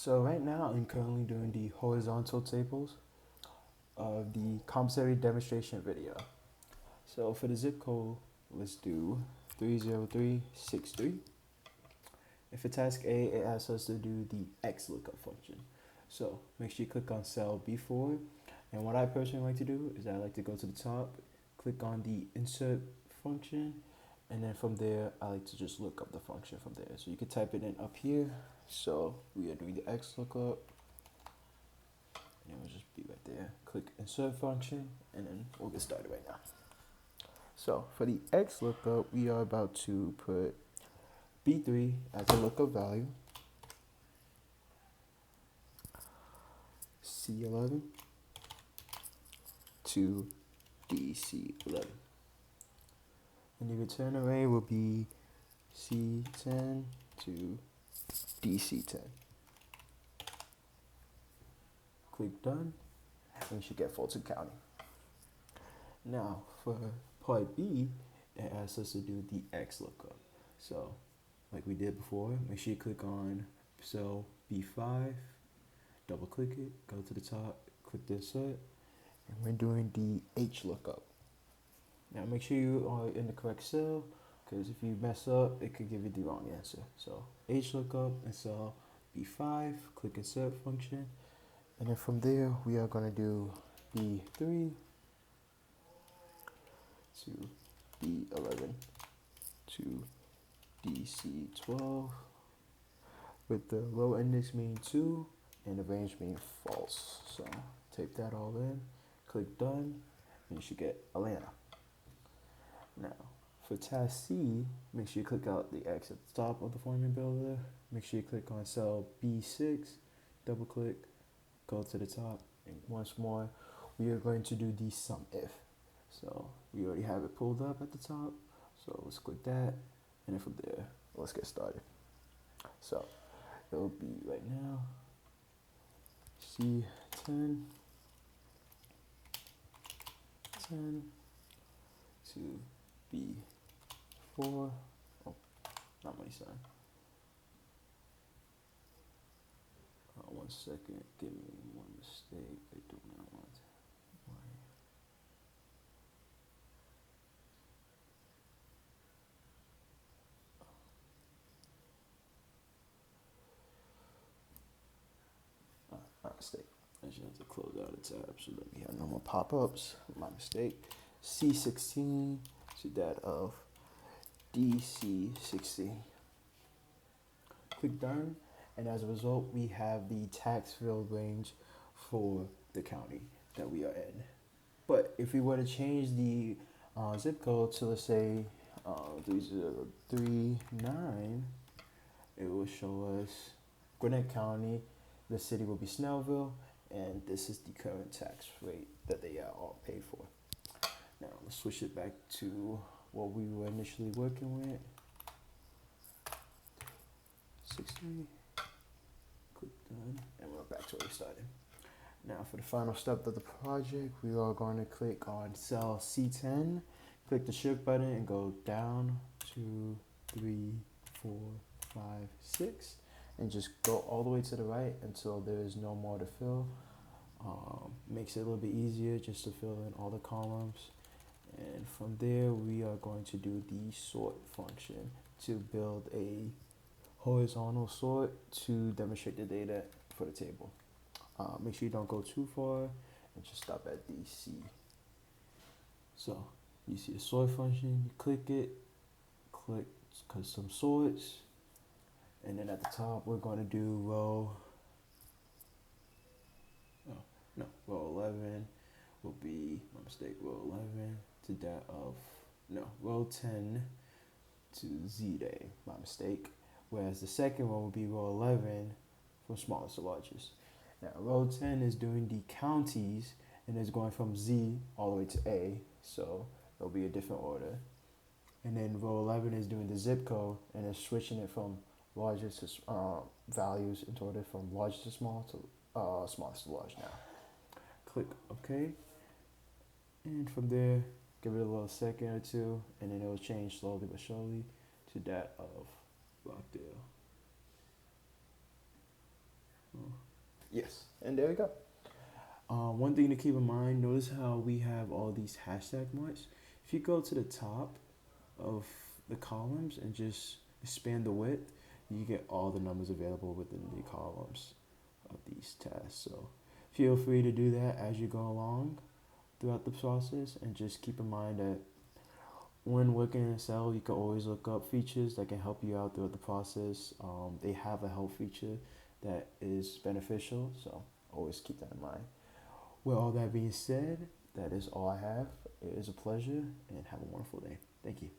So right now I'm currently doing the horizontal tables of the commissary demonstration video. So for the zip code, let's do 30363. And for task A, it asks us to do the XLOOKUP function. So make sure you click on cell B4. And what I personally like to do is I like to go to the top, click on the insert function, and then from there, I like to just look up the function from there. So you can type it in up here. So we are doing the XLOOKUP, and it will just be right there. Click insert function, and then we'll get started right now. So for the XLOOKUP, we are about to put B3 as a lookup value, C11 to DC11. And the return array will be C10 to DC10. Click done, and you should get Fulton County. Now for part B, it asks us to do the XLOOKUP. So like we did before, make sure you click on cell B5, double click it, go to the top, click the insert, and we're doing the HLOOKUP. Now make sure you are in the correct cell, because if you mess up, it could give you the wrong answer. So HLOOKUP and cell B5, click insert function, and then from there we are going to do B3 to B11 to DC12 with the row index being 2 and the range being false. So type that all in, click done, and you should get Atlanta. Now for task C, make sure you click out the X at the top of the formula builder. Make sure you click on cell B6, double click, go to the top, and once more we are going to do the sum if. So we already have it pulled up at the top, so let's click that, and then from there let's get started. So it will be right now C10 10 to B4. Oh, not my son. 1 second, give me one mistake. I do not want my. My mistake. I should have to close out a tab so that we have no more pop-ups. My mistake. C16 to that of DC16. Click done, and as a result, we have the tax field range for the county that we are in. But if we were to change the zip code to, let's say, 3039, it will show us Gwinnett County, the city will be Snellville, and this is the current tax rate that they are all paid for. Now let's switch it back to what we were initially working with. 60, click done, and we're back to where we started. Now for the final step of the project, we are going to click on cell C10, click the shift button and go down 2, 3, 4, 5, 6, and just go all the way to the right until there is no more to fill. Makes it a little bit easier just to fill in all the columns. And from there, we are going to do the sort function to build a horizontal sort to demonstrate the data for the table. Make sure you don't go too far and just stop at DC. So you see a sort function, you click it, click custom sorts, and then at the top we're going to do row 11 will be, my mistake, row 11 to that of, row 10 to Z day, my mistake. Whereas the second one will be row 11 from smallest to largest. Now row 10 is doing the counties and is going from Z all the way to A, so it'll be a different order. And then row 11 is doing the zip code and is switching it from largest to values into order from largest to small to smallest to large now. Click OK, and from there, give it a little second or two, and then it will change slowly but surely to that of Rockdale. Yes, and there we go. One thing to keep in mind, notice how we have all these hashtag marks. If you go to the top of the columns and just expand the width, you get all the numbers available within the columns of these tasks. So feel free to do that as you go along throughout the process, and just keep in mind that when working in Excel, you can always look up features that can help you out throughout the process. They have a help feature that is beneficial, so always keep that in mind. With all that being said, that is all I have. It is a pleasure, and have a wonderful day. Thank you.